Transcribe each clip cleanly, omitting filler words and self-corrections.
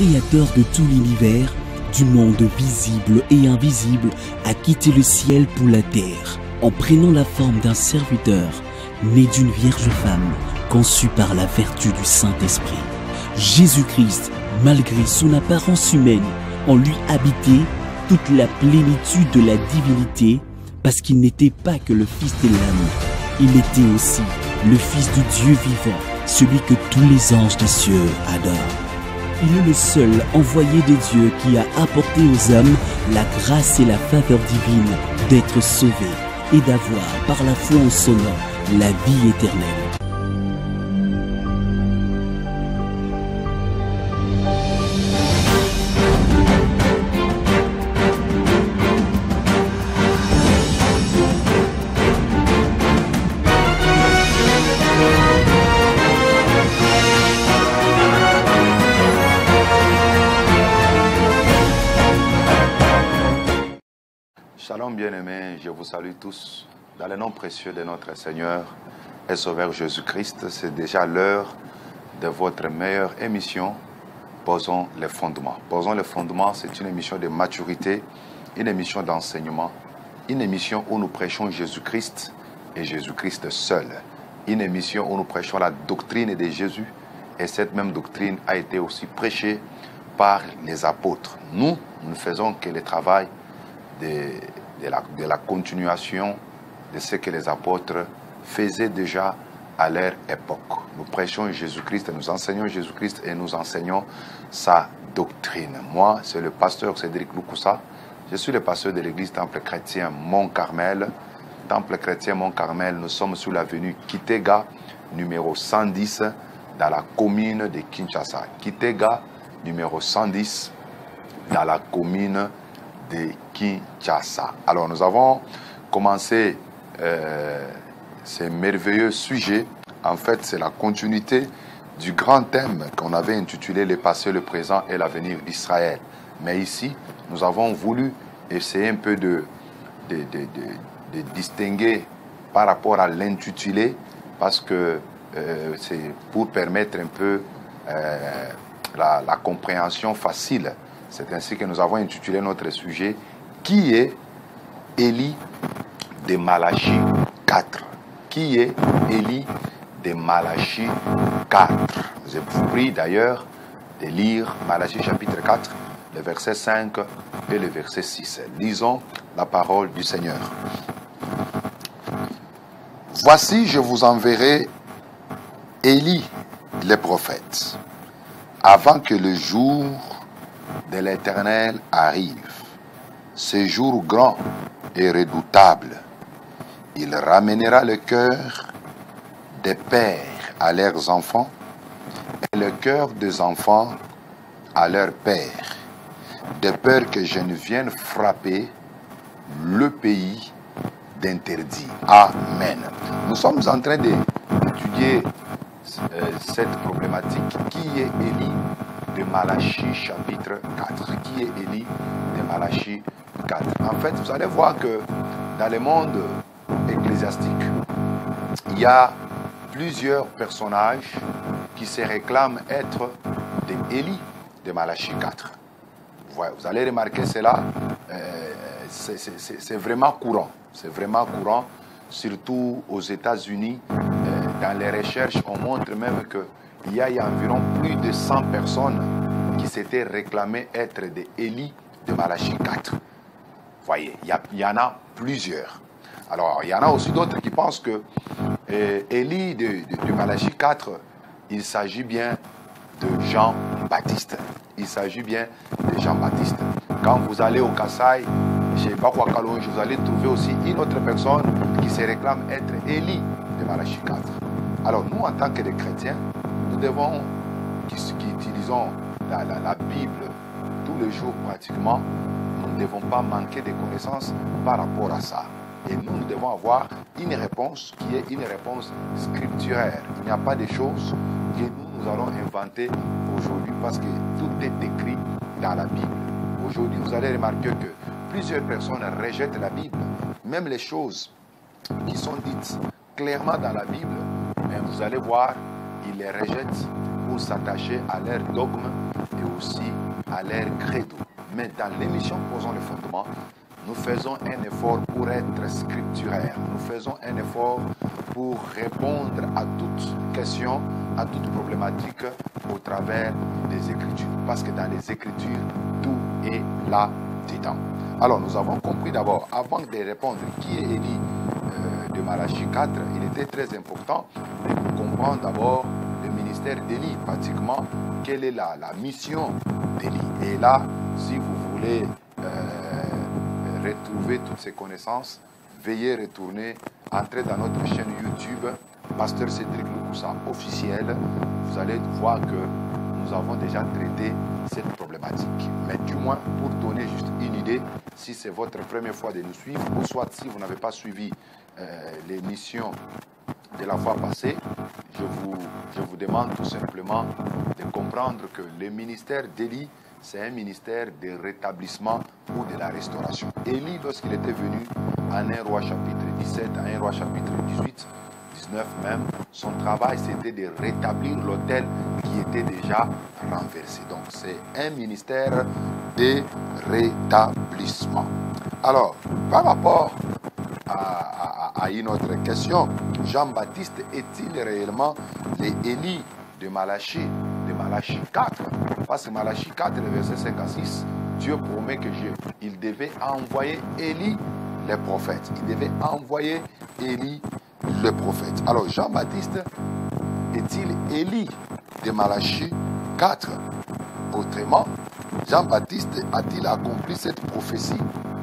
créateur de tout l'univers, du monde visible et invisible, a quitté le ciel pour la terre, en prenant la forme d'un serviteur, né d'une vierge femme, conçu par la vertu du Saint-Esprit. Jésus-Christ, malgré son apparence humaine, en lui habitait toute la plénitude de la divinité, parce qu'il n'était pas que le Fils de l'âme, il était aussi le Fils du Dieu vivant, celui que tous les anges des cieux adorent. Il est le seul envoyé de Dieu qui a apporté aux hommes la grâce et la faveur divine d'être sauvés et d'avoir, par la foi en son nom, la vie éternelle. Shalom bien-aimés, je vous salue tous dans le nom précieux de notre Seigneur et Sauveur Jésus-Christ. C'est déjà l'heure de votre meilleure émission, Posons les fondements. Posons les fondements, c'est une émission de maturité, une émission d'enseignement, une émission où nous prêchons Jésus-Christ et Jésus-Christ seul. Une émission où nous prêchons la doctrine de Jésus et cette même doctrine a été aussi prêchée par les apôtres. Nous ne faisons que le travail de la continuation de ce que les apôtres faisaient déjà à leur époque. Nous prêchons Jésus-Christ, nous enseignons Jésus-Christ et nous enseignons sa doctrine. Moi, c'est le pasteur Cédric Loukoussa. Je suis le pasteur de l'église Temple Chrétien Mont-Carmel. Temple Chrétien Mont-Carmel, nous sommes sur l'avenue Kitega, numéro 110, dans la commune de Kinshasa. Kitega, numéro 110, dans la commune de Kinshasa. Alors nous avons commencé ce merveilleux sujet. En fait, c'est la continuité du grand thème qu'on avait intitulé le passé, le présent et l'avenir d'Israël. Mais ici, nous avons voulu essayer un peu de distinguer par rapport à l'intitulé, parce que c'est pour permettre un peu la compréhension facile. C'est ainsi que nous avons intitulé notre sujet « Qui est Élie de Malachie 4 ?» Qui est Élie de Malachie 4 ? Je vous prie d'ailleurs de lire Malachie chapitre 4, le verset 5 et le verset 6. Lisons la parole du Seigneur. « Voici, je vous enverrai Élie le prophète, avant que le jour de l'Éternel arrive, ce jour grand et redoutable. Il ramènera le cœur des pères à leurs enfants et le cœur des enfants à leurs pères, de peur que je ne vienne frapper le pays d'interdit. » Amen. Nous sommes en train d'étudier cette problématique. Qui est Élie de Malachie chapitre 4? Qui est Élie de Malachie 4? En fait, vous allez voir que dans le monde ecclésiastique, il y a plusieurs personnages qui se réclament être des Élie de Malachie 4. Vous allez remarquer cela, c'est vraiment courant. C'est vraiment courant, surtout aux États-Unis. Dans les recherches, on montre même qu'il y a environ plus de 100 personnes qui s'étaient réclamées être des Élie de Malachie 4. Vous voyez, il y en a plusieurs. Alors, il y en a aussi d'autres qui pensent que Élie de Malachie 4, il s'agit bien de Jean-Baptiste. Il s'agit bien de Jean-Baptiste. Quand vous allez au Kassai, chez Bakwa Kalonji, vous allez trouver aussi une autre personne qui se réclame être Élie de Malachie 4. Alors, nous, en tant que des chrétiens, nous devons, qui utilisons la Bible tous les jours pratiquement, nous ne devons pas manquer de connaissances par rapport à ça. Et nous devons avoir une réponse qui est une réponse scripturaire. Il n'y a pas de choses que nous allons inventer aujourd'hui parce que tout est écrit dans la Bible. Aujourd'hui, vous allez remarquer que plusieurs personnes rejettent la Bible, même les choses qui sont dites clairement dans la Bible, mais vous allez voir, ils les rejettent pour s'attacher à leurs dogmes et aussi à l'air credo. Mais dans l'émission Posons les fondements, nous faisons un effort pour être scripturaire. Nous faisons un effort pour répondre à toute question, à toute problématique au travers des Écritures. Parce que dans les Écritures, tout est là-dedans. Alors, nous avons compris d'abord, avant de répondre qui est Élie de Malachie 4, il était très important de comprendre d'abord le ministère d'Élie, pratiquement, quelle est la mission d'Élie. Et là, si vous voulez retrouver toutes ces connaissances, veuillez retourner, entrer dans notre chaîne YouTube, Pasteur Cédric Lukusa officiel. Vous allez voir que nous avons déjà traité cette problématique. Mais du moins, pour donner juste une idée, si c'est votre première fois de nous suivre, ou soit si vous n'avez pas suivi l'émission de la fois passée, je vous demande tout simplement de comprendre que le ministère d'Élie, c'est un ministère de rétablissement ou de la restauration. Élie, lorsqu'il était venu en 1 Roi chapitre 17, en 1 Roi chapitre 18, 19 même, son travail c'était de rétablir l'autel qui était déjà renversé. Donc c'est un ministère de rétablissement. Alors, par rapport à une autre question, Jean-Baptiste est-il réellement l'Élie de Malachie 4? Parce que Malachie 4, le verset 5 à 6, Dieu promet que il devait envoyer Élie le prophète. Il devait envoyer Élie le prophète. Alors Jean-Baptiste est-il Élie de Malachie 4? Autrement, Jean-Baptiste a-t-il accompli cette prophétie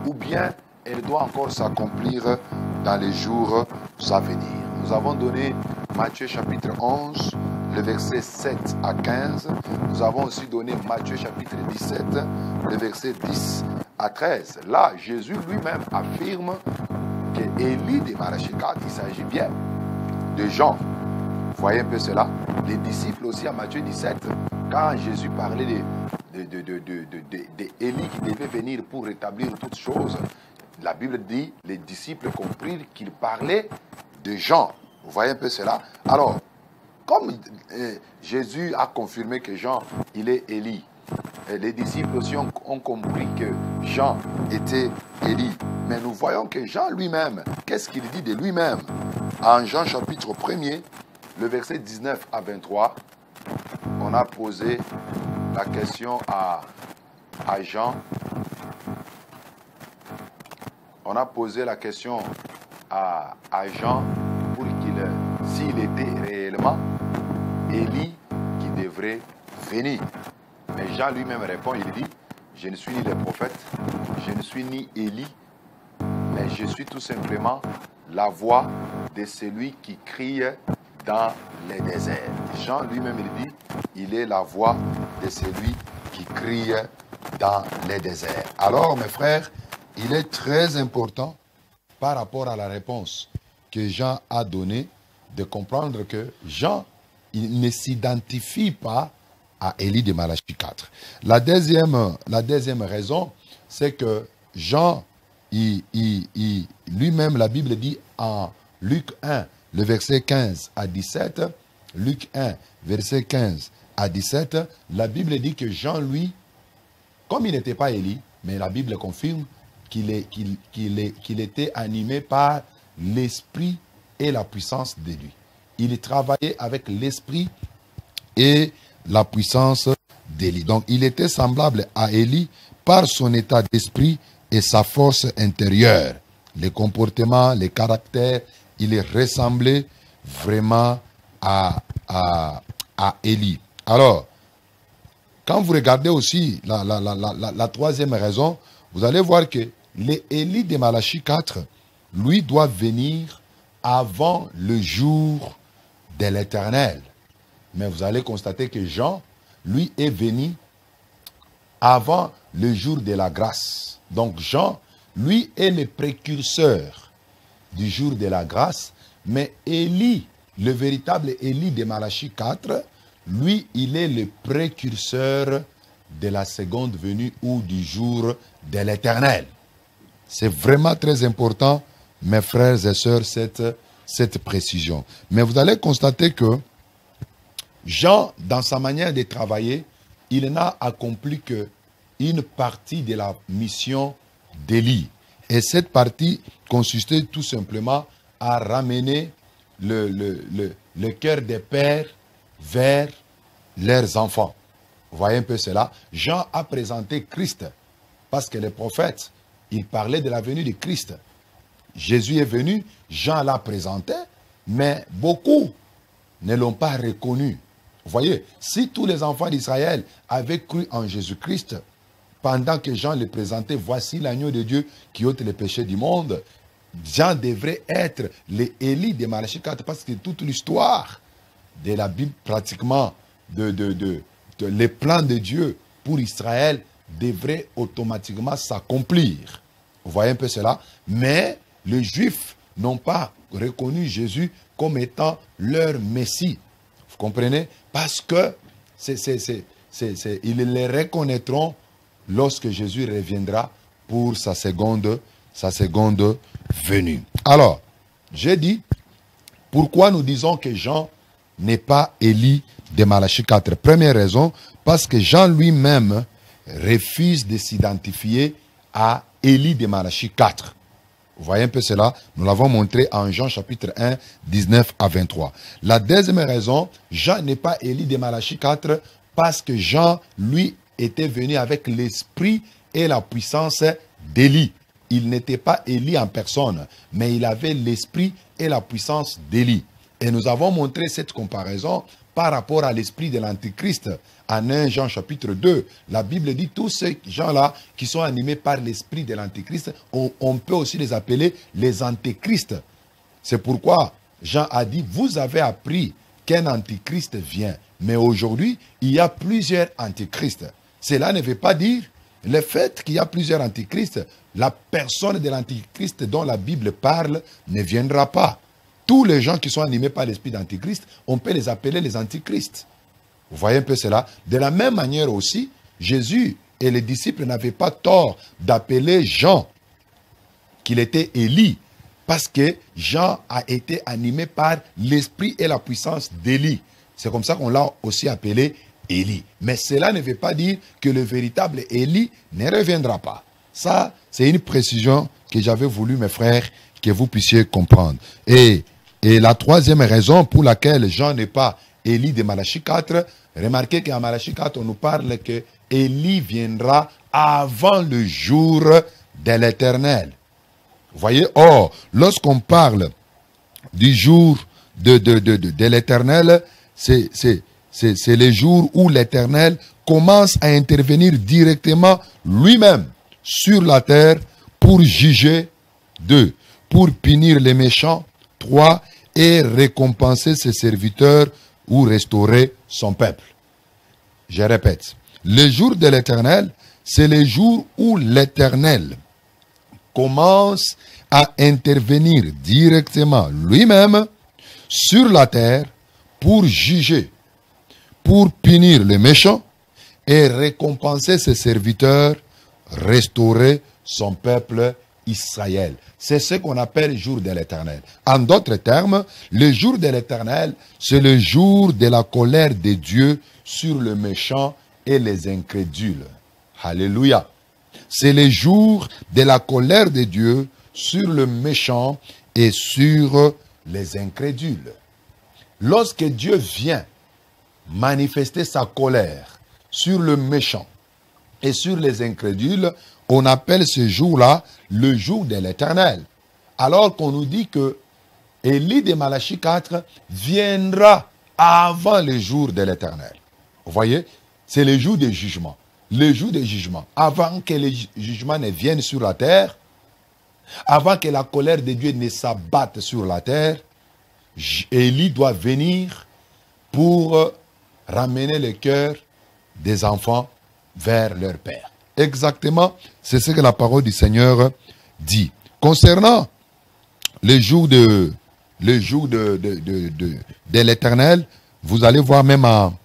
ou bien elle doit encore s'accomplir dans les jours à venir? Nous avons donné Matthieu chapitre 11, le verset 7 à 15. Nous avons aussi donné Matthieu chapitre 17, le verset 10 à 13. Là, Jésus lui-même affirme que Élie de Malachie 4, il s'agit bien de Jean. Vous voyez un peu cela? Les disciples aussi à Matthieu 17, quand Jésus parlait d'Élie qui devait venir pour rétablir toutes choses, la Bible dit, les disciples comprirent qu'il parlait de Jean. Vous voyez un peu cela? Alors, comme Jésus a confirmé que Jean, il est Élie, les disciples aussi ont compris que Jean était Élie. Mais nous voyons que Jean lui-même, qu'est-ce qu'il dit de lui-même? En Jean chapitre 1er, le verset 19 à 23, on a posé la question à Jean. On a posé la question à Jean pour s'il était réellement Élie qui devrait venir. Mais Jean lui-même répond, il dit, je ne suis ni le prophète, je ne suis ni Élie, mais je suis tout simplement la voix de celui qui crie dans les déserts. Jean lui-même, il dit, il est la voix de celui qui crie dans les déserts. Alors, mes frères, il est très important, par rapport à la réponse que Jean a donnée, de comprendre que Jean, il ne s'identifie pas à Élie de Malachie 4. La deuxième raison, c'est que Jean, lui-même, la Bible dit en Luc 1, le verset 15 à 17, Luc 1, verset 15 à 17, la Bible dit que Jean, lui, comme il n'était pas Élie, mais la Bible confirme qu'il était animé par l'esprit et la puissance de lui. Il travaillait avec l'esprit et la puissance d'Élie. Donc, il était semblable à Élie par son état d'esprit et sa force intérieure. Les comportements, les caractères, il ressemblait vraiment à Élie. Alors, quand vous regardez aussi la troisième raison, vous allez voir que l'Élie de Malachie 4, lui, doit venir avant le jour de l'Éternel. Mais vous allez constater que Jean, lui, est venu avant le jour de la grâce. Donc Jean, lui, est le précurseur du jour de la grâce. Mais Élie, le véritable Élie de Malachie 4, lui, il est le précurseur de la seconde venue ou du jour de l'Éternel. C'est vraiment très important, mes frères et sœurs, cette précision. Mais vous allez constater que Jean, dans sa manière de travailler, il n'a accompli que une partie de la mission d'Élie. Et cette partie consistait tout simplement à ramener le cœur des pères vers leurs enfants. Vous voyez un peu cela? Jean a présenté Christ, parce que les prophètes, ils parlaient de la venue de Christ. Jésus est venu, Jean l'a présenté, mais beaucoup ne l'ont pas reconnu. Vous voyez, si tous les enfants d'Israël avaient cru en Jésus-Christ, pendant que Jean le présentait, voici l'agneau de Dieu qui ôte les péchés du monde, Jean devrait être l'Élie de Malachie 4, parce que toute l'histoire de la Bible, pratiquement, les plans de Dieu pour Israël devrait automatiquement s'accomplir. Vous voyez un peu cela? Mais les Juifs n'ont pas reconnu Jésus comme étant leur Messie. Vous comprenez? Parce que ils les reconnaîtront lorsque Jésus reviendra pour sa seconde venue. Alors, j'ai dit, pourquoi nous disons que Jean n'est pas Élie de Malachie 4? Première raison, parce que Jean lui-même refuse de s'identifier à Élie de Malachie 4. Vous voyez un peu cela? Nous l'avons montré en Jean chapitre 1, 19 à 23. La deuxième raison, Jean n'est pas Élie de Malachie 4 parce que Jean, lui, était venu avec l'esprit et la puissance d'Élie. Il n'était pas Élie en personne, mais il avait l'esprit et la puissance d'Élie. Et nous avons montré cette comparaison par rapport à l'esprit de l'Antichrist. En 1 Jean chapitre 2, la Bible dit tous ces gens-là qui sont animés par l'esprit de l'Antichrist, on peut aussi les appeler les antéchrists. C'est pourquoi Jean a dit, vous avez appris qu'un antichrist vient. Mais aujourd'hui, il y a plusieurs antichrists. Cela ne veut pas dire le fait qu'il y a plusieurs antichrists, la personne de l'antichrist dont la Bible parle ne viendra pas. Tous les gens qui sont animés par l'esprit d'antichrist, on peut les appeler les antichrists. Vous voyez un peu cela? De la même manière aussi, Jésus et les disciples n'avaient pas tort d'appeler Jean qu'il était Élie, parce que Jean a été animé par l'esprit et la puissance d'Élie. C'est comme ça qu'on l'a aussi appelé Élie. Mais cela ne veut pas dire que le véritable Élie ne reviendra pas. Ça, c'est une précision que j'avais voulu, mes frères, que vous puissiez comprendre. Et la troisième raison pour laquelle Jean n'est pas Élie de Malachie 4, remarquez qu'en Malachie 4, on nous parle que Élie viendra avant le jour de l'Éternel. Vous voyez, or, lorsqu'on parle du jour de l'Éternel, c'est le jour où l'Éternel commence à intervenir directement lui-même sur la terre pour juger, 2, pour punir les méchants, 3, et récompenser ses serviteurs ou restaurer son peuple. Je répète, le jour de l'Éternel, c'est le jour où l'Éternel commence à intervenir directement lui-même sur la terre pour juger, pour punir les méchants et récompenser ses serviteurs, restaurer son peuple Israël. C'est ce qu'on appelle le jour de l'Éternel. En d'autres termes, le jour de l'Éternel, c'est le jour de la colère de Dieu sur le méchant et les incrédules. Alléluia. C'est le jour de la colère de Dieu sur le méchant et sur les incrédules. Lorsque Dieu vient manifester sa colère sur le méchant et sur les incrédules, on appelle ce jour-là le jour de l'Éternel. Alors qu'on nous dit que Élie de Malachie 4 viendra avant le jour de l'Éternel. Vous voyez, c'est le jour du jugement. Le jour du jugement. Avant que le jugement ne vienne sur la terre, avant que la colère de Dieu ne s'abatte sur la terre, Élie doit venir pour ramener le cœur des enfants vers leur père. Exactement, c'est ce que la parole du Seigneur dit. Concernant le jour de l'Éternel, vous allez voir même en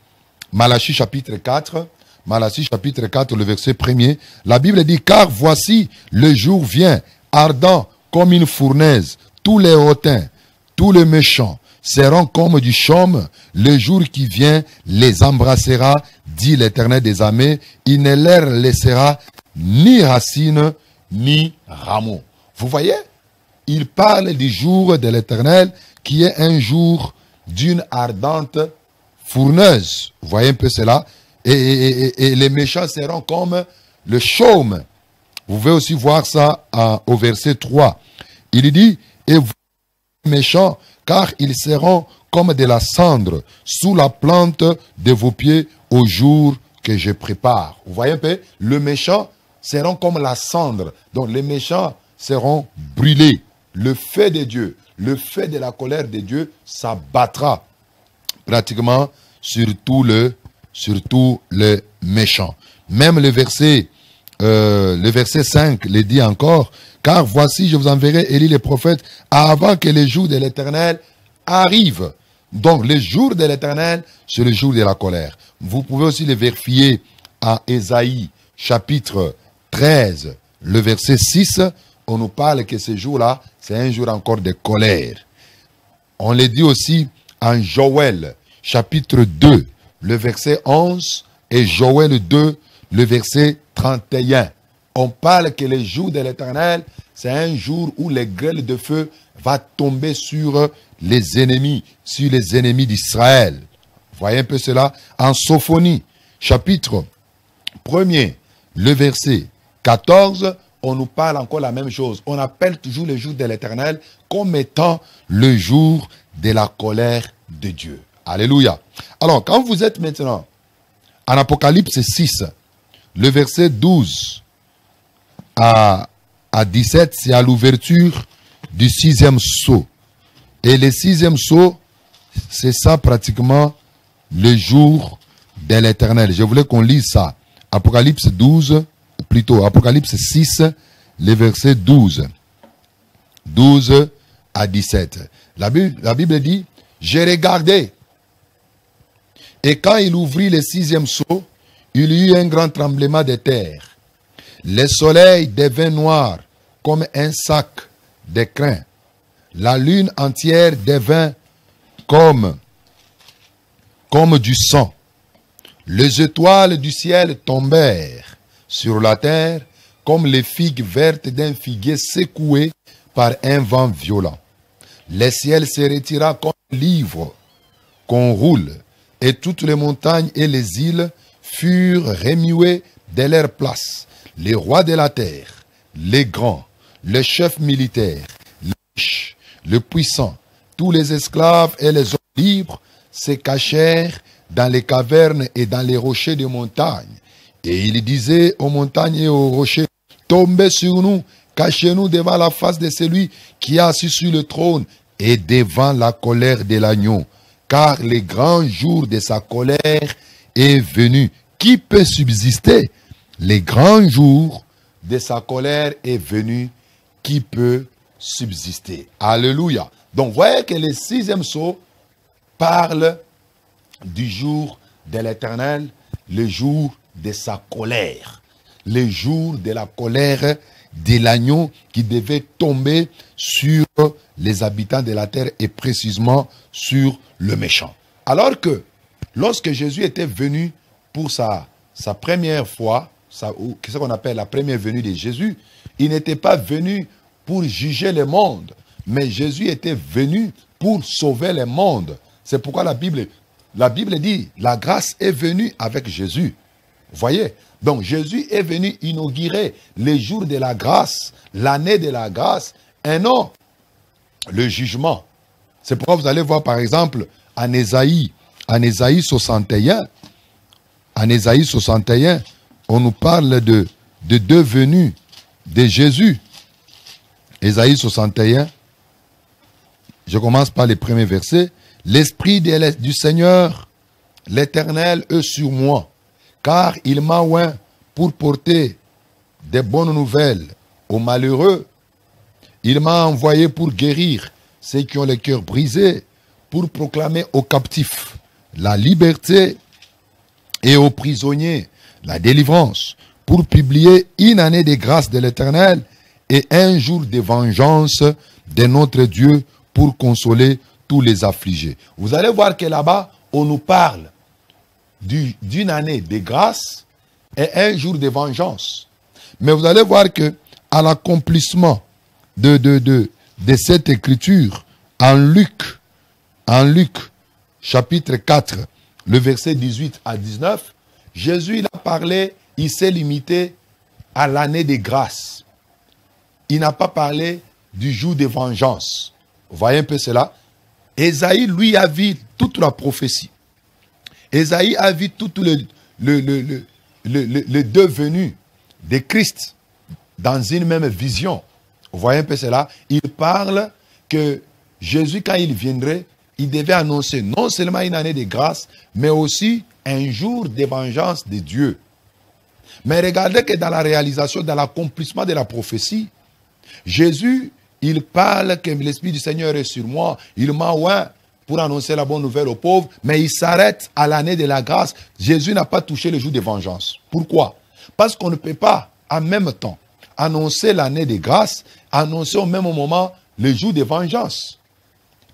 Malachie chapitre 4, Malachie chapitre 4, le verset 1er, la Bible dit, car voici le jour vient, ardent comme une fournaise, tous les hautains, tous les méchants seront comme du chaume, le jour qui vient les embrassera, dit l'Éternel des armées, il ne leur laissera ni racine, ni rameau. Vous voyez? Il parle du jour de l'Éternel, qui est un jour d'une ardente fourneuse. Vous voyez un peu cela? Et les méchants seront comme le chaume. Vous pouvez aussi voir ça au verset 3. Il dit, et vous méchants, car ils seront comme de la cendre sous la plante de vos pieds au jour que je prépare. Vous voyez un peu? Le méchant seront comme la cendre. Donc les méchants seront brûlés. Le feu de Dieu, le feu de la colère de Dieu s'abattra pratiquement sur tous les méchants. Même le verset 5 le dit encore, car voici je vous enverrai Élie le prophète avant que le jour de l'Éternel arrive. Donc le jour de l'Éternel, c'est le jour de la colère. Vous pouvez aussi le vérifier à Ésaïe chapitre 13, le verset 6, on nous parle que ce jour-là, c'est un jour encore de colère. On le dit aussi en Joël chapitre 2, le verset 11, et Joël 2, le verset 31. On parle que le jour de l'Éternel, c'est un jour où les grêles de feu va tomber sur les ennemis d'Israël. Vous voyez un peu cela? En Sophonie, chapitre 1er, le verset 14, on nous parle encore la même chose. On appelle toujours le jour de l'Éternel comme étant le jour de la colère de Dieu. Alléluia. Alors, quand vous êtes maintenant en Apocalypse 6, le verset 12 à 17, c'est à l'ouverture du 6e sceau. Et le 6e sceau, c'est ça pratiquement le jour de l'Éternel. Je voulais qu'on lise ça. Apocalypse 12, plutôt Apocalypse 6, le verset 12. 12 à 17. La Bible dit, j'ai regardé. Et quand il ouvrit le 6e sceau, il y eut un grand tremblement de terre. Le soleil devint noir comme un sac de crin. La lune entière devint comme du sang. Les étoiles du ciel tombèrent sur la terre comme les figues vertes d'un figuier secoué par un vent violent. Le ciel se retira comme un livre qu'on roule, et toutes les montagnes et les îles furent remuées de leur place. Les rois de la terre, les grands, les chefs militaires, les riches, les puissants, tous les esclaves et les hommes libres se cachèrent dans les cavernes et dans les rochers des montagnes. Et il disait aux montagnes et aux rochers, tombez sur nous, cachez-nous devant la face de celui qui est assis sur le trône et devant la colère de l'agneau. Car le grand jour de sa colère est venu. Qui peut subsister? Le grand jour de sa colère est venu. Qui peut subsister? Alléluia. Donc, vous voyez que le 6e sceau parle du jour de l'Éternel, le jour de sa colère. Le jour de la colère de l'agneau qui devait tomber sur les habitants de la terre et précisément sur le méchant. Alors que lorsque Jésus était venu pour sa première fois, ce qu'on appelle la première venue de Jésus, il n'était pas venu pour juger le monde, mais Jésus était venu pour sauver le monde. C'est pourquoi la Bible dit, la grâce est venue avec Jésus. Vous voyez? Donc Jésus est venu inaugurer les jours de la grâce, l'année de la grâce, et non le jugement. C'est pourquoi vous allez voir par exemple en Ésaïe 61, on nous parle de deux venues de Jésus. Ésaïe 61, je commence par les premiers versets. L'Esprit du Seigneur, l'Éternel, est sur moi, car il m'a oint pour porter des bonnes nouvelles aux malheureux. Il m'a envoyé pour guérir ceux qui ont le cœur brisé, pour proclamer aux captifs la liberté et aux prisonniers la délivrance, pour publier une année de grâce de l'Éternel et un jour de vengeance de notre Dieu, pour consoler tous les affligés. Vous allez voir que là-bas, on nous parle d'une année de grâce et un jour de vengeance. Mais vous allez voir que à l'accomplissement de cette écriture, en Luc chapitre 4, le verset 18 à 19, Jésus il a parlé, il s'est limité à l'année de grâce. Il n'a pas parlé du jour de vengeance. Vous voyez un peu cela? Ésaïe, lui, a vu toute la prophétie. Ésaïe a vu tout le devenu de Christ dans une même vision. Vous voyez un peu cela? Il parle que Jésus, quand il viendrait, il devait annoncer non seulement une année de grâce, mais aussi un jour de vengeance de Dieu. Mais regardez que dans la réalisation, dans l'accomplissement de la prophétie, Jésus, il parle que l'Esprit du Seigneur est sur moi. Il m'a oint pour annoncer la bonne nouvelle aux pauvres, mais il s'arrête à l'année de la grâce. Jésus n'a pas touché le jour de vengeance. Pourquoi? Parce qu'on ne peut pas en même temps annoncer l'année de grâce, annoncer au même moment le jour de vengeance.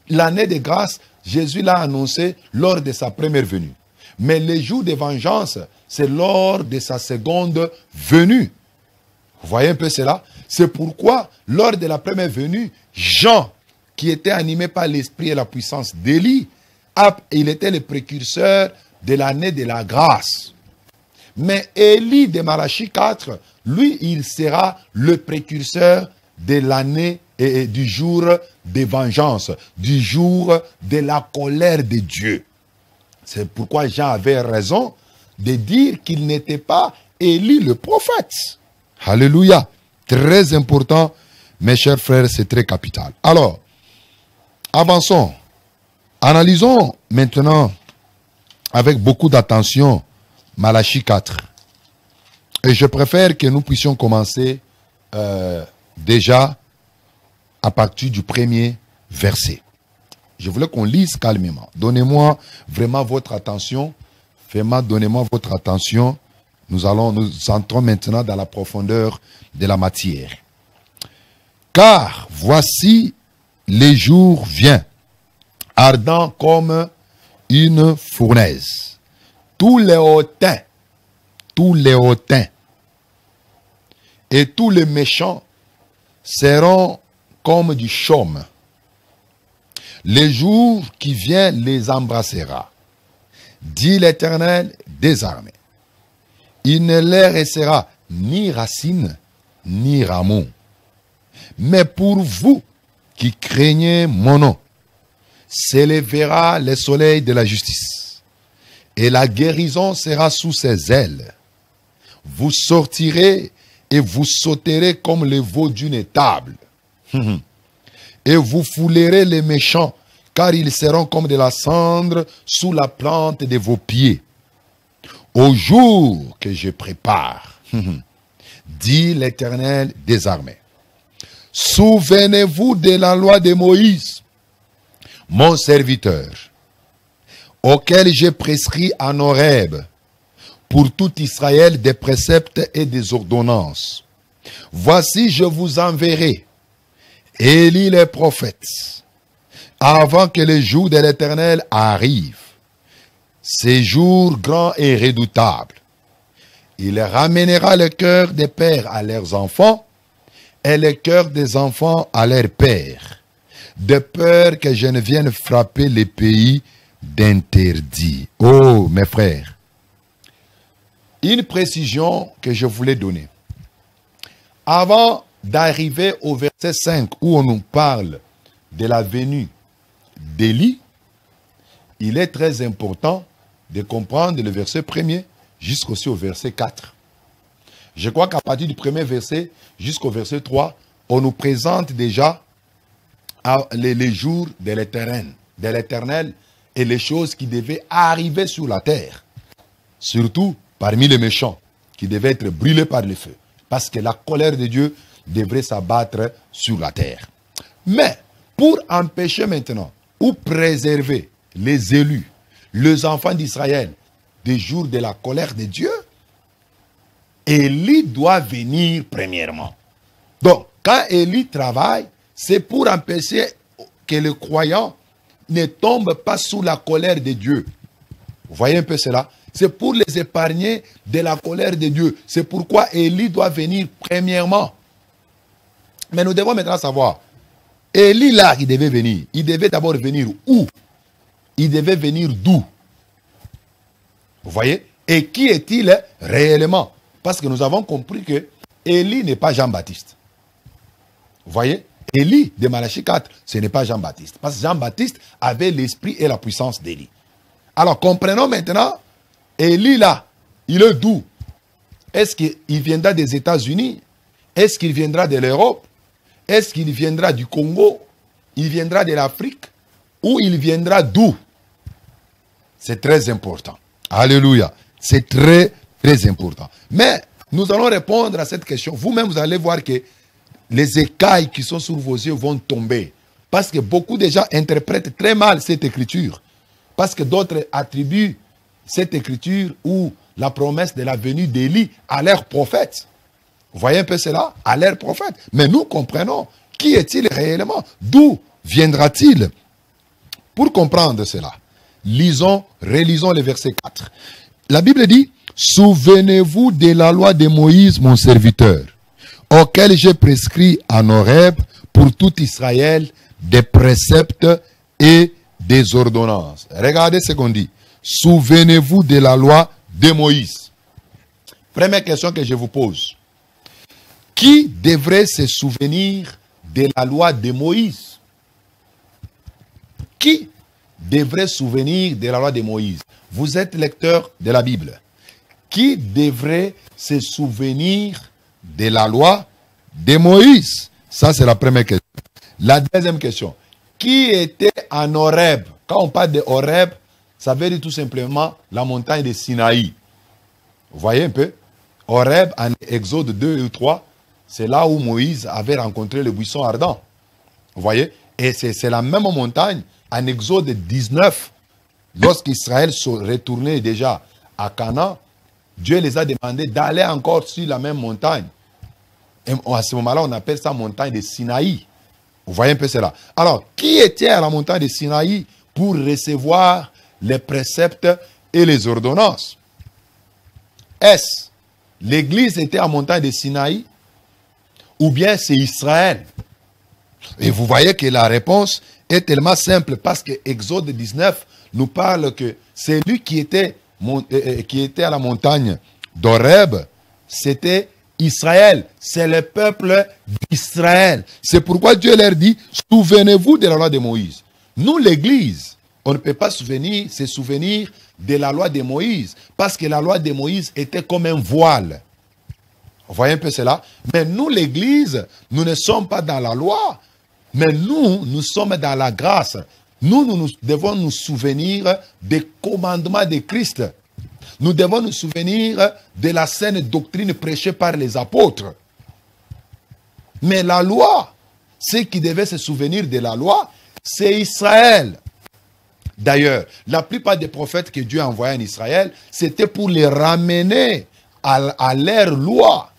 L'année de grâce, Jésus l'a annoncé lors de sa première venue. Mais le jour de vengeance, c'est lors de sa seconde venue. Vous voyez un peu cela? C'est pourquoi, lors de la première venue, Jean, qui était animé par l'esprit et la puissance d'Élie, il était le précurseur de l'année de la grâce. Mais Élie de Malachie 4, lui, il sera le précurseur de l'année et du jour de vengeance, du jour de la colère de Dieu. C'est pourquoi Jean avait raison de dire qu'il n'était pas Élie le prophète. Alléluia. Très important, mes chers frères, c'est très capital. Alors, avançons. Analysons maintenant avec beaucoup d'attention Malachie 4. Et je préfère que nous puissions commencer déjà à partir du premier verset. Je voulais qu'on lise calmement. Donnez-moi vraiment votre attention. Vraiment, donnez-moi votre attention. Nous entrons maintenant dans la profondeur de la matière. Car voici les jours viennent, ardents comme une fournaise. Tous les hautains et tous les méchants seront comme du chaume. Les jours qui viennent les embrassera, dit l'Éternel des armées. Il ne leur restera ni racine, ni rameau. Mais pour vous qui craignez mon nom, s'élèvera le soleil de la justice, et la guérison sera sous ses ailes. Vous sortirez et vous sauterez comme les veaux d'une étable. Et vous foulerez les méchants, car ils seront comme de la cendre sous la plante de vos pieds. Au jour que je prépare, dit l'Éternel des armées. Souvenez-vous de la loi de Moïse, mon serviteur, auquel j'ai prescrit en Horeb, pour tout Israël des préceptes et des ordonnances. Voici, je vous enverrai Élie les prophètes, avant que le jour de l'Éternel arrive. Ces jours grands et redoutables. Il ramènera le cœur des pères à leurs enfants et le cœur des enfants à leurs pères, de peur que je ne vienne frapper les pays d'interdit. Oh, mes frères, une précision que je voulais donner. Avant d'arriver au verset 5 où on nous parle de la venue d'Élie, il est très important de comprendre le verset 1er jusqu'au verset 4. Je crois qu'à partir du premier verset jusqu'au verset 3, on nous présente déjà les jours de l'Éternel et les choses qui devaient arriver sur la terre. Surtout parmi les méchants qui devaient être brûlés par le feu. Parce que la colère de Dieu devrait s'abattre sur la terre. Mais pour empêcher maintenant ou préserver les élus, les enfants d'Israël, des jours de la colère de Dieu, Élie doit venir premièrement. Donc, quand Élie travaille, c'est pour empêcher que les croyants ne tombent pas sous la colère de Dieu. Vous voyez un peu cela? C'est pour les épargner de la colère de Dieu. C'est pourquoi Élie doit venir premièrement. Mais nous devons maintenant savoir, Élie là, il devait venir. Il devait d'abord venir où? Il devait venir d'où? Vous voyez? Et qui est-il réellement? Parce que nous avons compris que Élie n'est pas Jean-Baptiste. Vous voyez? Élie de Malachie 4, ce n'est pas Jean-Baptiste. Parce que Jean-Baptiste avait l'esprit et la puissance d'Élie. Alors comprenons maintenant, Élie là, il est d'où? Est-ce qu'il viendra des États-Unis? Est-ce qu'il viendra de l'Europe? Est-ce qu'il viendra du Congo? Il viendra de l'Afrique? Ou il viendra d'où? C'est très important. Alléluia. C'est très, très important. Mais nous allons répondre à cette question. Vous-même, vous allez voir que les écailles qui sont sur vos yeux vont tomber. Parce que beaucoup de gens interprètent très mal cette écriture. Parce que d'autres attribuent cette écriture ou la promesse de la venue d'Élie à leur prophète. Vous voyez un peu cela? À leur prophète. Mais nous comprenons qui est-il réellement? D'où viendra-t-il? Pour comprendre cela, relisons le verset 4. La Bible dit, « Souvenez-vous de la loi de Moïse, mon serviteur, auquel j'ai prescrit en Horeb pour tout Israël des préceptes et des ordonnances. » Regardez ce qu'on dit. « Souvenez-vous de la loi de Moïse. » Première question que je vous pose. Qui devrait se souvenir de la loi de Moïse? Qui devrait se souvenir de la loi de Moïse? Vous êtes lecteur de la Bible. Qui devrait se souvenir de la loi de Moïse? Ça, c'est la première question. La deuxième question. Qui était en Horeb? Quand on parle de Horeb, ça veut dire tout simplement la montagne de Sinaï. Vous voyez un peu? Horeb, en Exode 2 et 3, c'est là où Moïse avait rencontré le buisson ardent. Vous voyez? Et c'est la même montagne, en Exode 19, lorsqu'Israël se retournait déjà à Canaan, Dieu les a demandé d'aller encore sur la même montagne. Et à ce moment-là, on appelle ça montagne de Sinaï. Vous voyez un peu cela. Alors, qui était à la montagne de Sinaï pour recevoir les préceptes et les ordonnances? Est-ce l'Église était à la montagne de Sinaï ou bien c'est Israël? Et vous voyez que la réponse est tellement simple parce que Exode 19 nous parle que c'est lui qui était à la montagne d'Horeb, c'était Israël, c'est le peuple d'Israël. C'est pourquoi Dieu leur dit, souvenez-vous de la loi de Moïse. Nous, l'Église, on ne peut pas se souvenir de la loi de Moïse, parce que la loi de Moïse était comme un voile. Vous voyez un peu cela? Mais nous, l'Église, nous ne sommes pas dans la loi, mais nous sommes dans la grâce. Nous devons nous souvenir des commandements de Christ. Nous devons nous souvenir de la saine doctrine prêchée par les apôtres. Mais la loi, ceux qui devaient se souvenir de la loi, c'est Israël. D'ailleurs, la plupart des prophètes que Dieu a envoyés en Israël, c'était pour les ramener à leur loi.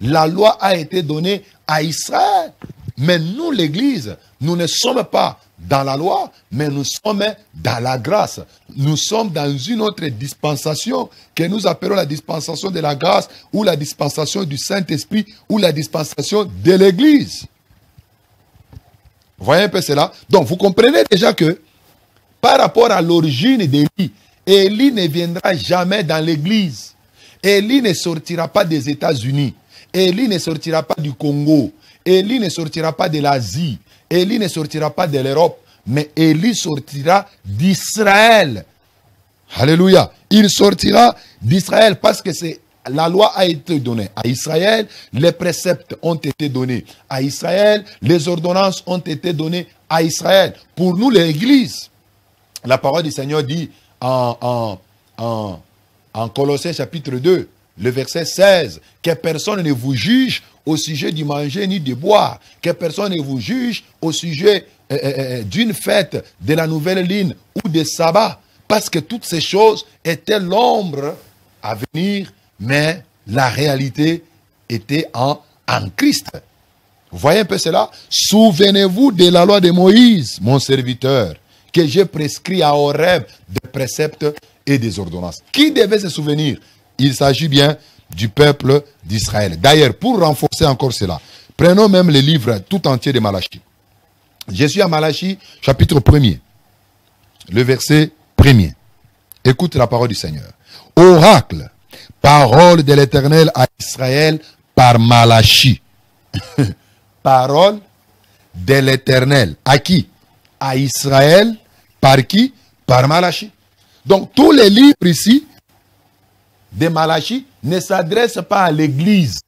La loi a été donnée à Israël. Mais nous, l'Église, nous ne sommes pas dans la loi, mais nous sommes dans la grâce. Nous sommes dans une autre dispensation que nous appelons la dispensation de la grâce ou la dispensation du Saint-Esprit ou la dispensation de l'Église. Vous voyez un peu cela? Donc, vous comprenez déjà que par rapport à l'origine d'Élie, Élie ne viendra jamais dans l'Église. Élie ne sortira pas des États-Unis. Élie ne sortira pas du Congo. Élie ne sortira pas de l'Asie. Élie ne sortira pas de l'Europe. Mais Élie sortira d'Israël. Alléluia. Il sortira d'Israël parce que la loi a été donnée à Israël. Les préceptes ont été donnés à Israël. Les ordonnances ont été données à Israël. Pour nous, l'Église, la parole du Seigneur dit en Colossiens chapitre 2, le verset 16, que personne ne vous juge au sujet du manger ni du boire, que personne ne vous juge au sujet d'une fête, de la nouvelle lune ou des sabbats, parce que toutes ces choses étaient l'ombre à venir, mais la réalité était en Christ. Vous voyez un peu cela? Souvenez-vous de la loi de Moïse, mon serviteur, que j'ai prescrit à Horeb des préceptes et des ordonnances. Qui devait se souvenir? Il s'agit bien du peuple d'Israël. D'ailleurs, pour renforcer encore cela, prenons même le livre tout entier de Malachie. Je suis à Malachie, chapitre 1er, le verset 1er. Écoute la parole du Seigneur. Oracle, parole de l'Éternel à Israël par Malachie. Parole de l'Éternel. À qui? À Israël. Par qui? Par Malachie. Donc tous les livres ici de Malachie ne s'adressent pas à l'Église.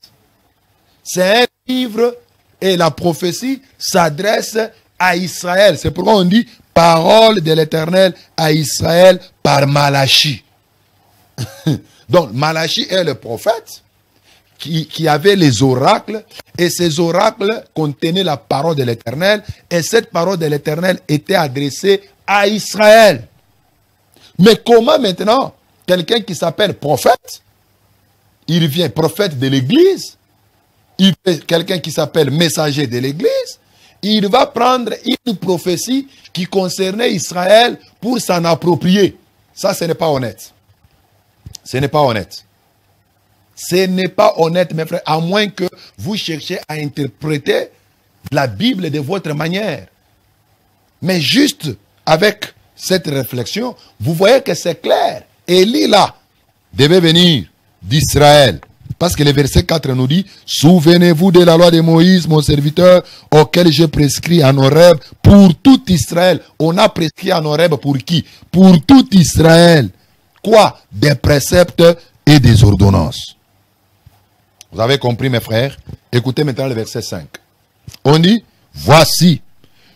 C'est un livre et la prophétie s'adresse à Israël. C'est pourquoi on dit parole de l'Éternel à Israël par Malachie. Donc Malachie est le prophète qui avait les oracles, et ces oracles contenaient la parole de l'Éternel, et cette parole de l'Éternel était adressée à Israël. Mais comment maintenant quelqu'un qui s'appelle prophète, il vient prophète de l'Église, quelqu'un qui s'appelle messager de l'Église, il va prendre une prophétie qui concernait Israël pour s'en approprier? Ça, ce n'est pas honnête. Ce n'est pas honnête. Ce n'est pas honnête, mes frères, à moins que vous cherchiez à interpréter la Bible de votre manière. Mais juste avec cette réflexion, vous voyez que c'est clair. Élie, là, devait venir d'Israël. Parce que le verset 4 nous dit, « Souvenez-vous de la loi de Moïse, mon serviteur, auquel j'ai prescrit en Horeb pour tout Israël. » On a prescrit en Horeb pour qui? Pour tout Israël. Quoi? Des préceptes et des ordonnances. Vous avez compris, mes frères? Écoutez maintenant le verset 5. On dit, « Voici,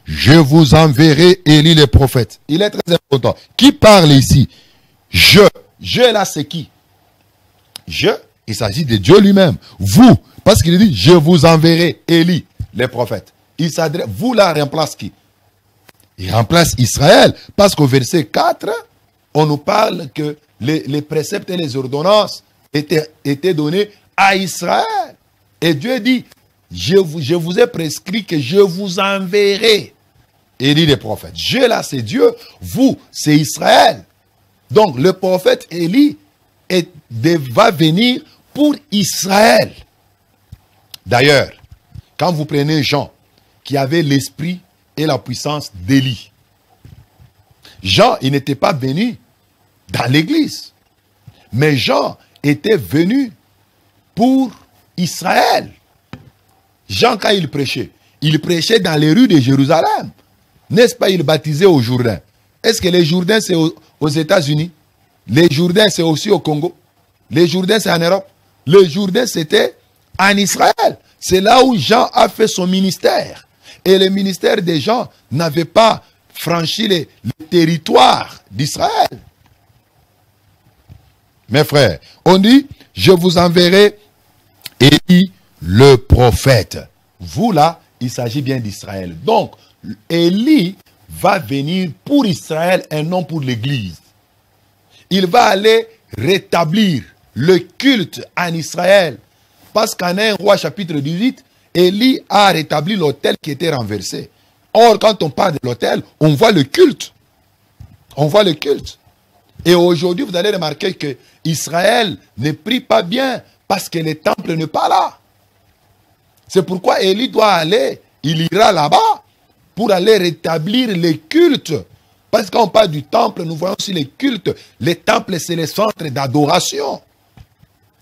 je vous enverrai Élie le prophète. » Il est très important. Qui parle ici? Je. Je là, c'est qui? Je. Il s'agit de Dieu lui-même. Vous. Parce qu'il dit, je vous enverrai Élie, les prophètes. Il s'adresse, vous là remplace qui? Il remplace Israël. Parce qu'au verset 4, on nous parle que les préceptes et les ordonnances étaient donnés à Israël. Et Dieu dit, je vous ai prescrit que je vous enverrai Élie les prophètes. Je là, c'est Dieu. Vous, c'est Israël. Donc, le prophète Élie va venir pour Israël. D'ailleurs, quand vous prenez Jean, qui avait l'esprit et la puissance d'Élie, Jean, il n'était pas venu dans l'église, mais Jean était venu pour Israël. Jean, quand il prêchait dans les rues de Jérusalem. N'est-ce pas, il baptisait au Jourdain. Est-ce que les Jourdains, c'est aux États-Unis? Les Jourdains, c'est aussi au Congo? Les Jourdains, c'est en Europe? Le Jourdain, c'était en Israël. C'est là où Jean a fait son ministère. Et le ministère des Jean n'avait pas franchi les territoires d'Israël. Mes frères, on dit, je vous enverrai Élie le prophète. Vous là, il s'agit bien d'Israël. Donc, Élie va venir pour Israël et non pour l'Église. Il va aller rétablir le culte en Israël. Parce qu'en 1 Roi chapitre 18, Élie a rétabli l'autel qui était renversé. Or, quand on parle de l'autel, on voit le culte. On voit le culte. Et aujourd'hui, vous allez remarquer que Israël ne prie pas bien parce que le temple n'est pas là. C'est pourquoi Élie doit aller, il ira là-bas pour aller rétablir les cultes. Parce qu'on parle du temple, nous voyons aussi les cultes. Les temples, c'est les centres d'adoration.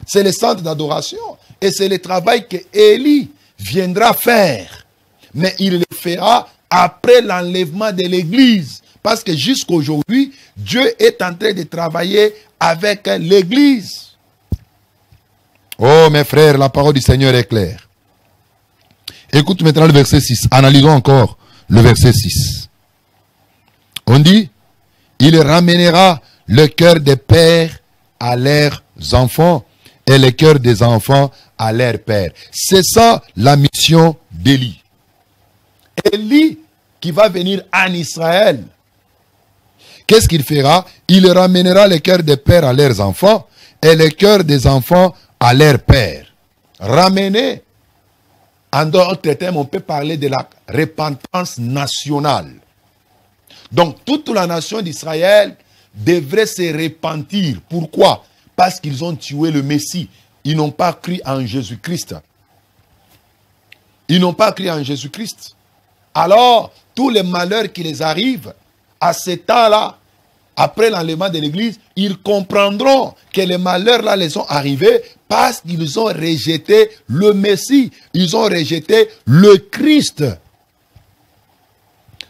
C'est les centres d'adoration. Et c'est le travail que Élie viendra faire. Mais il le fera après l'enlèvement de l'Église. Parce que jusqu'aujourd'hui, Dieu est en train de travailler avec l'Église. Oh mes frères, la parole du Seigneur est claire. Écoute maintenant le verset 6. Analysons encore le verset 6. On dit, il ramènera le cœur des pères à leurs enfants et le cœur des enfants à leurs pères. C'est ça la mission d'Élie. Élie qui va venir en Israël. Qu'est-ce qu'il fera? Il ramènera le cœur des pères à leurs enfants et le cœur des enfants à leurs pères. Ramener, en d'autres termes, on peut parler de la repentance nationale. Donc toute la nation d'Israël devrait se repentir. Pourquoi? Parce qu'ils ont tué le Messie. Ils n'ont pas cru en Jésus-Christ. Ils n'ont pas cru en Jésus-Christ. Alors, tous les malheurs qui les arrivent, à ce temps-là, après l'enlèvement de l'Église, ils comprendront que les malheurs-là les sont arrivés parce qu'ils ont rejeté le Messie. Ils ont rejeté le Christ.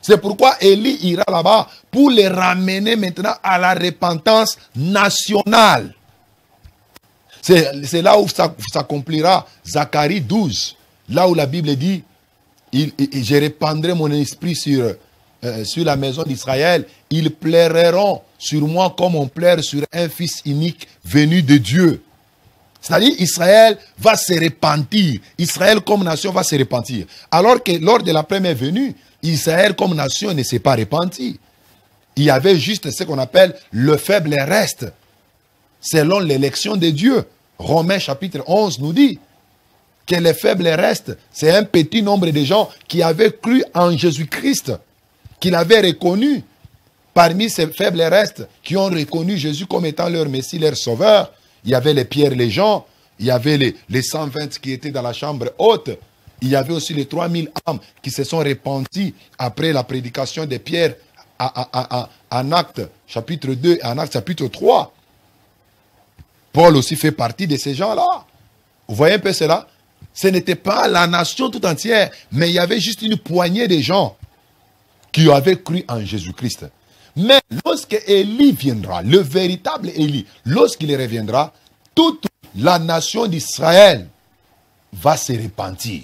C'est pourquoi Élie ira là-bas pour les ramener maintenant à la repentance nationale. C'est là où s'accomplira Zacharie 12. Là où la Bible dit, je répandrai mon esprit sur la maison d'Israël. Ils pleureront sur moi comme on pleure sur un fils unique venu de Dieu. C'est-à-dire Israël va se repentir. Israël comme nation va se repentir. Alors que lors de la première venue, Israël comme nation ne s'est pas repenti. Il y avait juste ce qu'on appelle le faible reste. Selon l'élection de Dieu. Romains chapitre 11 nous dit que le faible reste, c'est un petit nombre de gens qui avaient cru en Jésus-Christ, qu'ils avaient reconnu. Parmi ces faibles restes qui ont reconnu Jésus comme étant leur Messie, leur Sauveur, il y avait les Pierre les gens, il y avait les 120 qui étaient dans la chambre haute, il y avait aussi les 3000 âmes qui se sont repenties après la prédication de Pierre en Actes chapitre 2 et en Actes chapitre 3. Paul aussi fait partie de ces gens-là. Vous voyez un peu cela? Ce n'était pas la nation tout entière, mais il y avait juste une poignée de gens qui avaient cru en Jésus-Christ. Mais lorsque Élie viendra, le véritable Élie, lorsqu'il reviendra, toute la nation d'Israël va se repentir,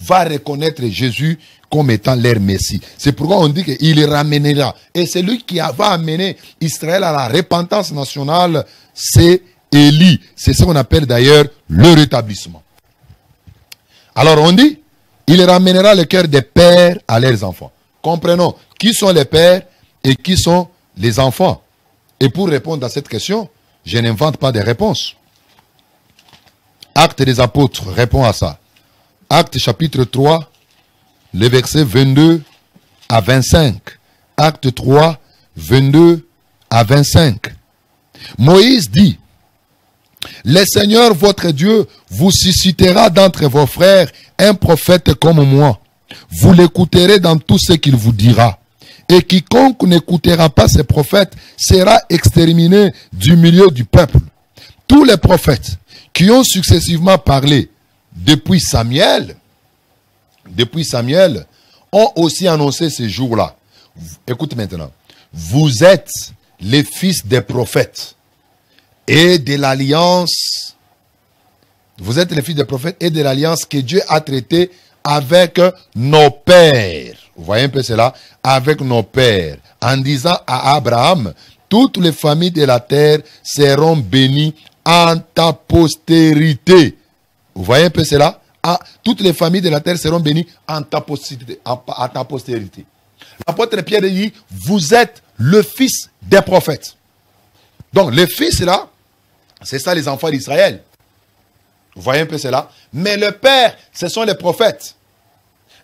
va reconnaître Jésus comme étant leur Messie. C'est pourquoi on dit qu'il les ramènera. Et celui qui va amener Israël à la repentance nationale, c'est Élie. C'est ce qu'on appelle d'ailleurs le rétablissement. Alors on dit, il ramènera le cœur des pères à leurs enfants. Comprenons, qui sont les pères et qui sont les enfants? Et pour répondre à cette question, je n'invente pas de réponse. Actes des apôtres répond à ça. Actes chapitre 3, les versets 22 à 25. Acte 3, 22 à 25. Moïse dit, le Seigneur votre Dieu vous suscitera d'entre vos frères un prophète comme moi. Vous l'écouterez dans tout ce qu'il vous dira. Et quiconque n'écoutera pas ces prophètes sera exterminé du milieu du peuple. Tous les prophètes qui ont successivement parlé depuis Samuel, ont aussi annoncé ces jours-là. Écoute maintenant. Vous êtes les fils des prophètes et de l'alliance. Vous êtes les fils des prophètes et de l'alliance que Dieu a traitée avec nos pères. Vous voyez un peu cela? Avec nos pères. En disant à Abraham, toutes les familles de la terre seront bénies en ta postérité. Vous voyez un peu cela? Toutes les familles de la terre seront bénies en ta postérité. L'apôtre Pierre dit, vous êtes le fils des prophètes. Donc, le fils là, c'est ça les enfants d'Israël. Vous voyez un peu cela? Mais le père, ce sont les prophètes.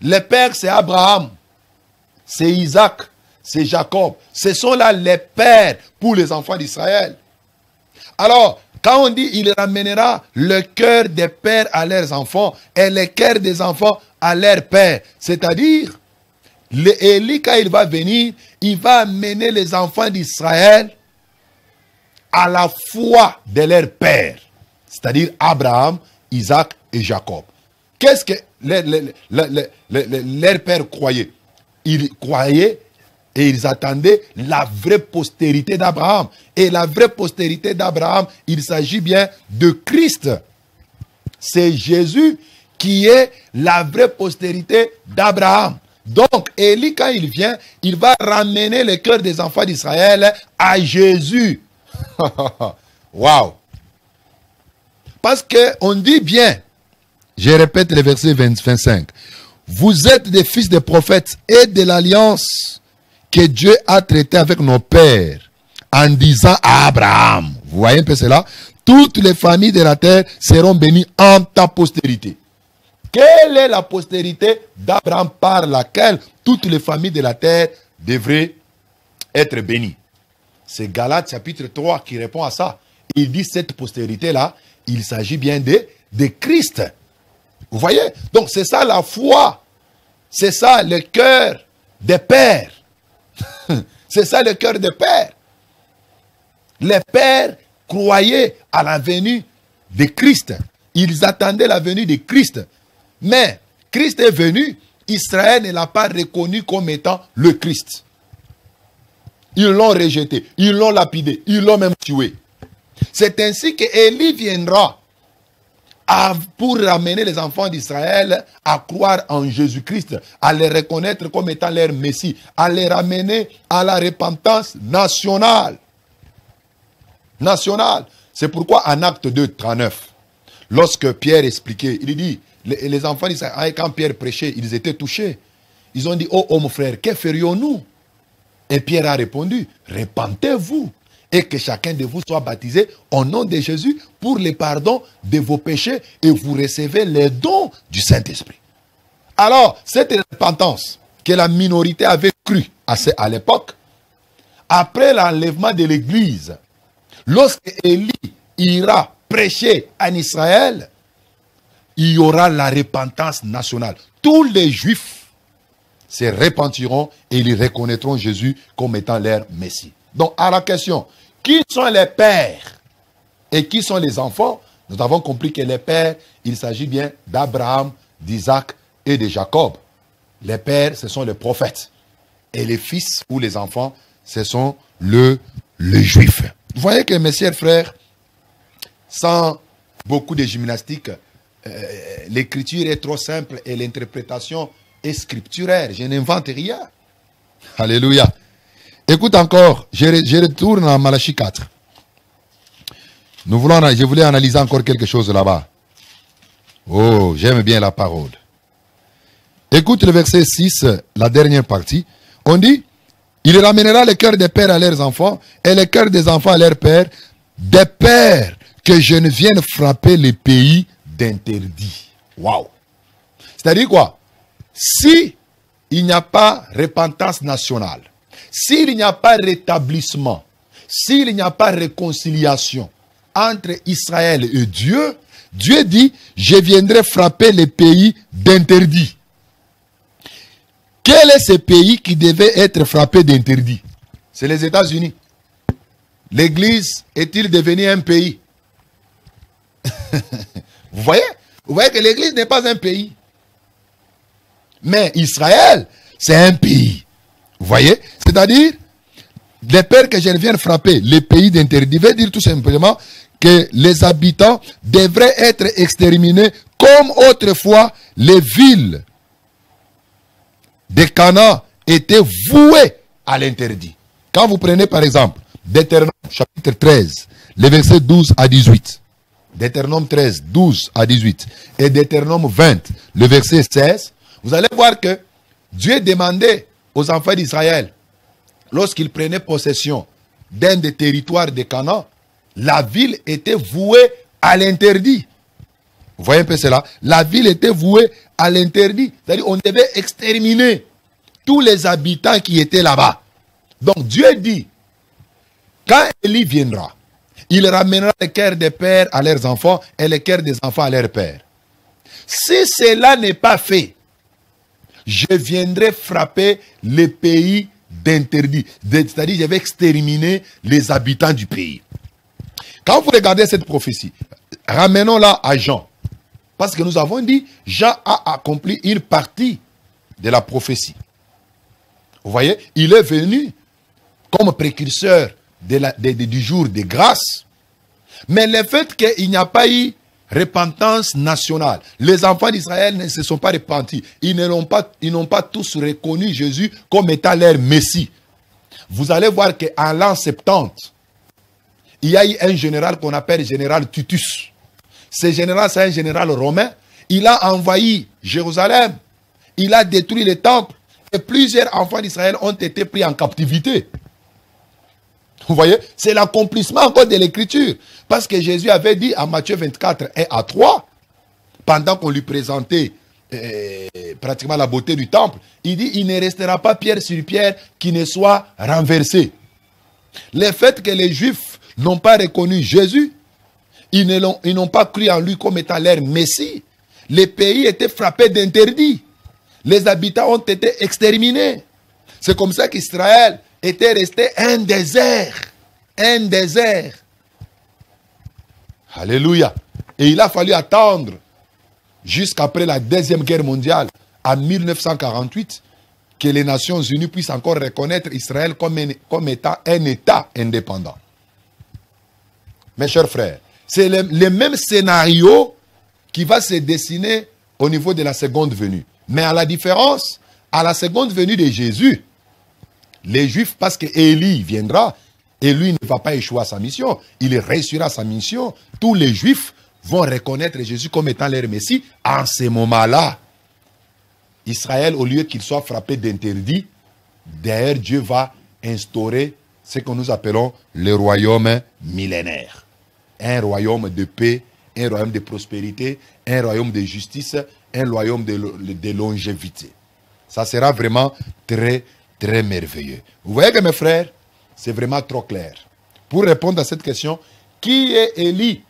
Le père, c'est Abraham, c'est Isaac, c'est Jacob. Ce sont là les pères pour les enfants d'Israël. Alors, quand on dit il ramènera le cœur des pères à leurs enfants et le cœur des enfants à leurs pères, c'est-à-dire, Élie, quand il va venir, il va amener les enfants d'Israël à la foi de leur père, c'est-à-dire Abraham, Isaac et Jacob. Qu'est-ce que leurs pères croyaient? Ils croyaient et ils attendaient la vraie postérité d'Abraham. Et la vraie postérité d'Abraham, il s'agit bien de Christ. C'est Jésus qui est la vraie postérité d'Abraham. Donc, Élie, quand il vient, il va ramener le cœur des enfants d'Israël à Jésus. Waouh! Parce qu'on dit bien, je répète le verset 25, vous êtes des fils des prophètes et de l'alliance que Dieu a traité avec nos pères en disant à Abraham, vous voyez un peu cela, toutes les familles de la terre seront bénies en ta postérité. Quelle est la postérité d'Abraham par laquelle toutes les familles de la terre devraient être béni. C'est Galates chapitre 3 qui répond à ça. Il dit cette postérité-là, il s'agit bien de Christ. Vous voyez? Donc c'est ça la foi. C'est ça le cœur des pères. C'est ça le cœur des pères. Les pères croyaient à la venue de Christ. Ils attendaient la venue de Christ. Mais Christ est venu, Israël ne l'a pas reconnu comme étant le Christ. Ils l'ont rejeté, ils l'ont lapidé, ils l'ont même tué. C'est ainsi que Élie viendra pour ramener les enfants d'Israël à croire en Jésus-Christ, à les reconnaître comme étant leur Messie, à les ramener à la repentance nationale. Nationale. C'est pourquoi en Acte 2, 39, lorsque Pierre expliquait, il dit, les enfants d'Israël, quand Pierre prêchait, ils étaient touchés. Ils ont dit, oh mon frère, que ferions-nous? Et Pierre a répondu, repentez-vous et que chacun de vous soit baptisé au nom de Jésus pour le pardon de vos péchés et vous recevez les dons du Saint-Esprit. Alors, cette repentance que la minorité avait cru à l'époque, après l'enlèvement de l'Église, lorsque Élie ira prêcher en Israël, il y aura la repentance nationale. Tous les Juifs se repentiront et ils reconnaîtront Jésus comme étant leur Messie. Donc, à la question, qui sont les pères et qui sont les enfants? Nous avons compris que les pères, il s'agit bien d'Abraham, d'Isaac et de Jacob. Les pères, ce sont les prophètes. Et les fils ou les enfants, ce sont les Juifs. Vous voyez que, mes chers frères, sans beaucoup de gymnastique, l'écriture est trop simple et l'interprétation est scripturaire. Je n'invente rien. Alléluia. Écoute encore, je retourne à Malachie 4. Je voulais analyser encore quelque chose là-bas. Oh, j'aime bien la parole. Écoute le verset 6, la dernière partie. On dit, il ramènera le cœur des pères à leurs enfants et le cœur des enfants à leurs pères, des pères que je ne vienne frapper les pays d'interdit. Waouh! C'est-à-dire quoi? Si il n'y a pas repentance nationale, s'il n'y a pas rétablissement, s'il n'y a pas réconciliation entre Israël et Dieu, Dieu dit, je viendrai frapper les pays d'interdit. Quel est ce pays qui devait être frappé d'interdit? C'est les États-Unis. L'Église est-il devenu un pays? Vous voyez? Vous voyez que l'Église n'est pas un pays. Mais Israël, c'est un pays. Vous voyez? C'est-à-dire, les pères que je viens frapper, les pays d'interdit, veut dire tout simplement que les habitants devraient être exterminés comme autrefois les villes de Canaan étaient vouées à l'interdit. Quand vous prenez par exemple Deutéronome chapitre 13, les versets 12 à 18. Deutéronome 13, 12 à 18. Et Deutéronome 20, le verset 16. Vous allez voir que Dieu demandait aux enfants d'Israël, lorsqu'ils prenaient possession d'un des territoires de Canaan, la ville était vouée à l'interdit. Vous voyez un peu cela? La ville était vouée à l'interdit. C'est-à-dire qu'on devait exterminer tous les habitants qui étaient là-bas. Donc Dieu dit, quand Élie viendra, il ramènera le cœur des pères à leurs enfants et le cœur des enfants à leurs pères. Si cela n'est pas fait, je viendrai frapper les pays d'interdit. C'est-à-dire, je vais exterminer les habitants du pays. Quand vous regardez cette prophétie, ramenons-la à Jean. Parce que nous avons dit, Jean a accompli une partie de la prophétie. Vous voyez, il est venu comme précurseur du jour de grâce. Mais le fait qu'il n'y a pas eu repentance nationale, les enfants d'Israël ne se sont pas repentis. Ils n'ont pas tous reconnu Jésus comme étant leur Messie. Vous allez voir qu'en l'an 70, il y a eu un général qu'on appelle le général Titus. Ce général, c'est un général romain. Il a envahi Jérusalem. Il a détruit les temples. Et plusieurs enfants d'Israël ont été pris en captivité. Vous voyez, c'est l'accomplissement encore de l'écriture. Parce que Jésus avait dit à Matthieu 24, 1 à 3, pendant qu'on lui présentait pratiquement la beauté du temple. Il dit, il ne restera pas pierre sur pierre qui ne soit renversé. Le fait que les Juifs n'ont pas reconnu Jésus, ils n'ont pas cru en lui comme étant leur Messie. Les pays étaient frappés d'interdits. Les habitants ont été exterminés. C'est comme ça qu'Israël était resté un désert. Un désert. Alléluia. Et il a fallu attendre jusqu'après la Deuxième Guerre mondiale, en 1948, que les Nations Unies puissent encore reconnaître Israël comme étant un État indépendant. Mes chers frères, c'est le même scénario qui va se dessiner au niveau de la seconde venue. Mais à la différence, à la seconde venue de Jésus, les Juifs, parce que Élie viendra, et lui ne va pas échouer à sa mission, il réussira sa mission, tous les Juifs vont reconnaître Jésus comme étant leur Messie. En ce moment-là, Israël, au lieu qu'il soit frappé d'interdit, d'ailleurs Dieu va instaurer ce que nous appelons le royaume millénaire. Un royaume de paix, un royaume de prospérité, un royaume de justice, un royaume de longévité. Ça sera vraiment très, très merveilleux. Vous voyez que mes frères, c'est vraiment trop clair. Pour répondre à cette question, qui est Élie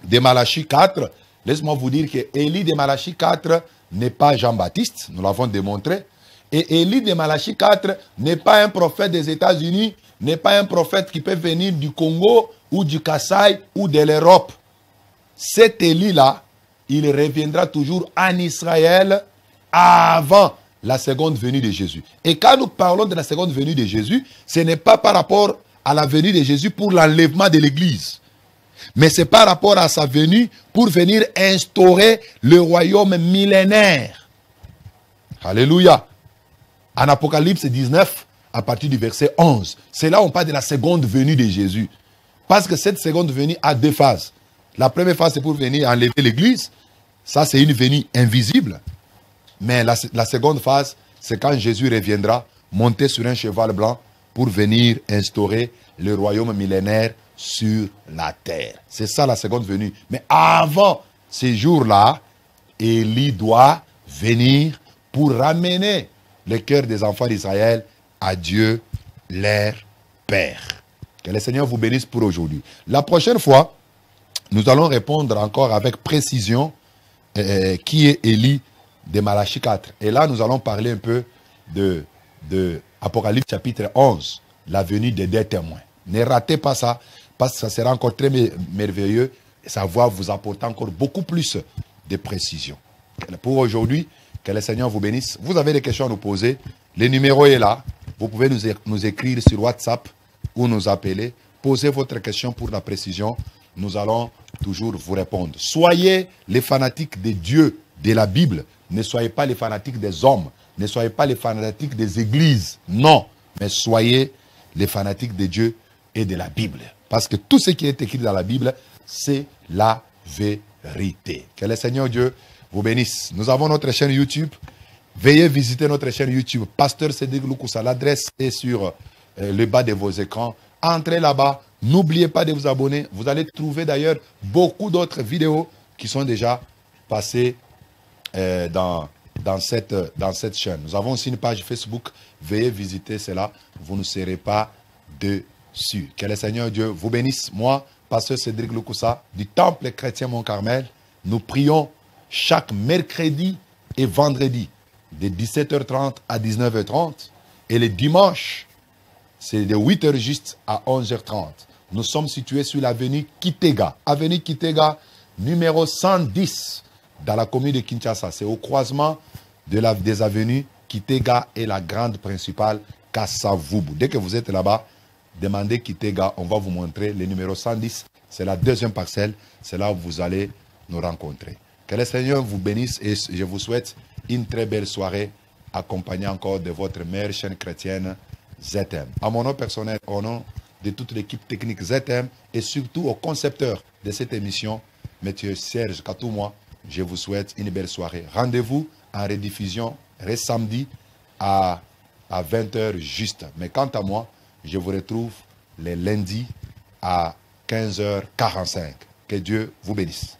de Malachie 4? Laisse-moi vous dire que Élie de Malachie 4 n'est pas Jean-Baptiste, nous l'avons démontré. Et Élie de Malachie 4 n'est pas un prophète des États-Unis, n'est pas un prophète qui peut venir du Congo ou du Kasaï ou de l'Europe. Cet Élie-là, il reviendra toujours en Israël avant la seconde venue de Jésus. Et quand nous parlons de la seconde venue de Jésus, ce n'est pas par rapport à la venue de Jésus pour l'enlèvement de l'Église. Mais c'est par rapport à sa venue pour venir instaurer le royaume millénaire. Alléluia. En Apocalypse 19, à partir du verset 11, c'est là où on parle de la seconde venue de Jésus. Parce que cette seconde venue a deux phases. La première phase, c'est pour venir enlever l'Église. Ça, c'est une venue invisible. Mais la seconde phase, c'est quand Jésus reviendra, monter sur un cheval blanc pour venir instaurer le royaume millénaire sur la terre. C'est ça la seconde venue. Mais avant ces jours-là, Élie doit venir pour ramener le cœur des enfants d'Israël à Dieu, leur Père. Que le Seigneur vous bénisse pour aujourd'hui. La prochaine fois, nous allons répondre encore avec précision qui est Élie de Malachie 4. Et là, nous allons parler un peu de Apocalypse chapitre 11, la venue des deux témoins. Ne ratez pas ça, parce que ça sera encore très merveilleux et ça va vous apporter encore beaucoup plus de précision. Pour aujourd'hui, que le Seigneur vous bénisse. Vous avez des questions à nous poser, le numéro est là. Vous pouvez nous écrire sur WhatsApp ou nous appeler. Posez votre question pour la précision. Nous allons toujours vous répondre. Soyez les fanatiques de Dieu, de la Bible. Ne soyez pas les fanatiques des hommes. Ne soyez pas les fanatiques des églises. Non, mais soyez les fanatiques de Dieu et de la Bible. Parce que tout ce qui est écrit dans la Bible, c'est la vérité. Que le Seigneur Dieu vous bénisse. Nous avons notre chaîne YouTube. Veuillez visiter notre chaîne YouTube. Pasteur Cédric Loukoussa. L'adresse est sur le bas de vos écrans. Entrez là-bas. N'oubliez pas de vous abonner. Vous allez trouver d'ailleurs beaucoup d'autres vidéos qui sont déjà passées dans cette chaîne. Nous avons aussi une page Facebook. Veuillez visiter cela. Vous ne serez pas dessus. Que le Seigneur Dieu vous bénisse. Moi, Pasteur Cédric Loukoussa, du Temple chrétien Mont-Carmel, nous prions chaque mercredi et vendredi de 17h30 à 19h30. Et le dimanche, c'est de 8h juste à 11h30. Nous sommes situés sur l'avenue Kitega. Avenue Kitega, numéro 110, dans la commune de Kinshasa. C'est au croisement des avenues Kitega et la grande principale Kassavubu. Dès que vous êtes là-bas, demandez Kitega, on va vous montrer le numéro 110. C'est la deuxième parcelle. C'est là où vous allez nous rencontrer. Que le Seigneur vous bénisse et je vous souhaite une très belle soirée accompagnée encore de votre meilleure chaîne chrétienne ZM. À mon nom personnel, au nom de toute l'équipe technique ZM et surtout au concepteur de cette émission, M. Serge Katoumoua, je vous souhaite une belle soirée. Rendez-vous en rediffusion samedi à 20h juste. Mais quant à moi, je vous retrouve les lundis à 15h45. Que Dieu vous bénisse.